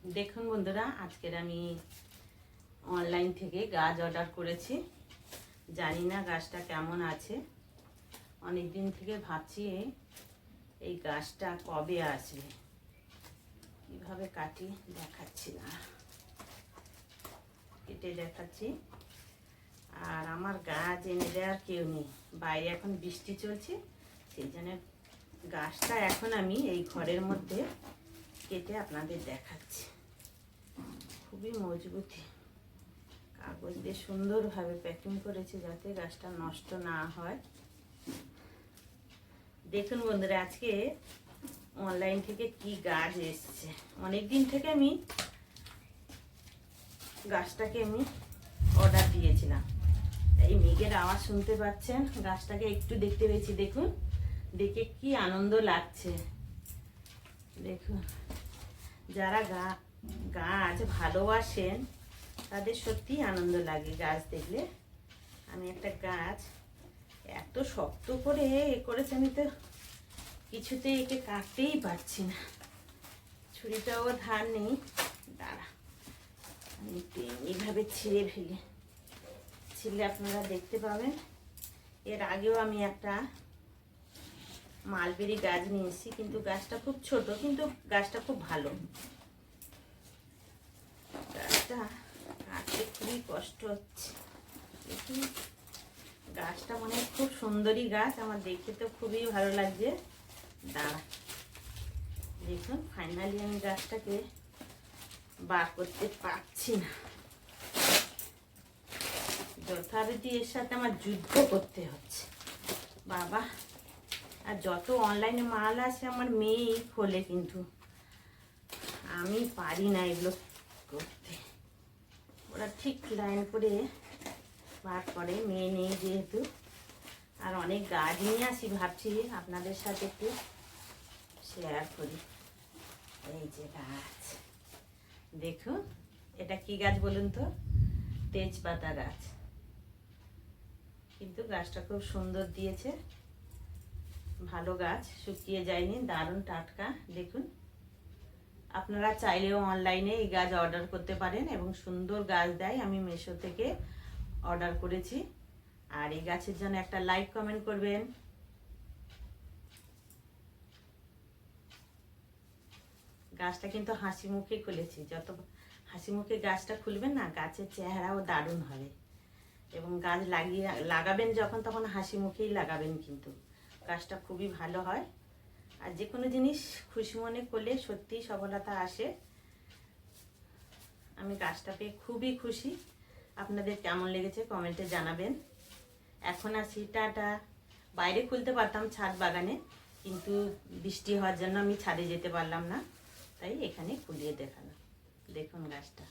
দেখুন বন্ধুরা, আজকের আমি অনলাইন থেকে গাছ অর্ডার করেছি। জানি না গাছটা কেমন আছে। অনেক দিন থেকে ভাবছি এই গাছটা কবে আসবে। কিভাবে কাটি দেখাচ্ছি না, কেটে দেখাচ্ছি। আর আমার গাছ এনে দেওয়ার কেউ নেই, বাইরে এখন বৃষ্টি চলছে, সেই জন্য গাছটা এখন আমি এই ঘরের মধ্যে কেটে আপনাদের দেখাচ্ছি। খুবই মজবুতি, কাগজ দিয়ে সুন্দরভাবে প্যাকিং করেছে যাতে গাছটা নষ্ট না হয়। দেখুন বন্ধুরা, আজকে অনলাইন থেকে কি গাছ এসছে। অনেক দিন থেকে আমি গাছটাকে অর্ডার দিয়েছিলাম। এই মেঘের আওয়াজ শুনতে পাচ্ছেন, গাছটাকে একটু দেখতে পেয়েছি। দেখুন, দেখে কি আনন্দ লাগছে। দেখুন, যারা গাছ ভালোবাসেন তাদের সত্যি আনন্দ লাগে গাছ দেখলে। আমি একটা গাছ এত শক্ত করে করেছে, আমি তো কিছুতেই একে কাটতেই পারছি না। ছুরিটাও ধার নেই। দাঁড়া, আমি একটু এইভাবে ছিঁড়ে ফেলি, ছিঁড়লে আপনারা দেখতে পাবেন। এর আগেও আমি একটা মালবেরি গাছ নিয়ে এসেছি, কিন্তু গাছটা খুব ছোট, কিন্তু গাছটা খুব ভালো। গাছটা কাটতে খুবই কষ্ট হচ্ছে। দেখুন, গাছটা মানে খুব সুন্দরী গাছ, আমার দেখতে তো খুবই ভালো লাগছে। দাঁড়া, দেখুন ফাইনালি আমি গাছটাকে বার করতে পারছি না। যথারীতি এর সাথে আমার যুদ্ধ করতে হচ্ছে বাবা। আর যত অনলাইনে মাল আছে আমার মেয়েই খোলে, কিন্তু আমি পারি না এগুলো করতে। ওরা ঠিক লাইন করে বার করে, মেয়ে নেই যেহেতু। আর অনেক গাছ নিয়ে আসি, ভাবছি আপনাদের সাথে একটু শেয়ার করি। এই যে গাছ দেখুন, এটা কি গাছ বলুন তো? তেজপাতা গাছ। কিন্তু গাছটা খুব সুন্দর দিয়েছে, ভালো গাছ, শুকিয়ে যায়নি, দারুণ টাটকা। দেখুন, আপনারা চাইলেও অনলাইনে এই গাছ অর্ডার করতে পারেন এবং সুন্দর গাছ দেয়। আমি মিশো থেকে অর্ডার করেছি। আর এই গাছের জন্য একটা লাইক কমেন্ট করবেন। গাছটা কিন্তু হাসি মুখে খুলেছি। যত হাসি মুখে গাছটা খুলবেন না, গাছের চেহারাও দারুণ হবে। এবং গাছ লাগাবেন যখন, তখন হাসি মুখেই লাগাবেন, কিন্তু গাছটা খুবই ভালো হয়। আর যে কোনো জিনিস খুশি মনে করলে সত্যি সফলতা আসে। আমি গাছটা পেয়ে খুবই খুশি। আপনাদের কেমন লেগেছে কমেন্টে জানাবেন। এখন আসি, টাটা। বাইরে খুলতে পারতাম ছাদ বাগানে, কিন্তু বৃষ্টি হওয়ার জন্য আমি ছাদে যেতে পারলাম না, তাই এখানে খুলিয়ে দেখালাম। দেখুন গাছটা।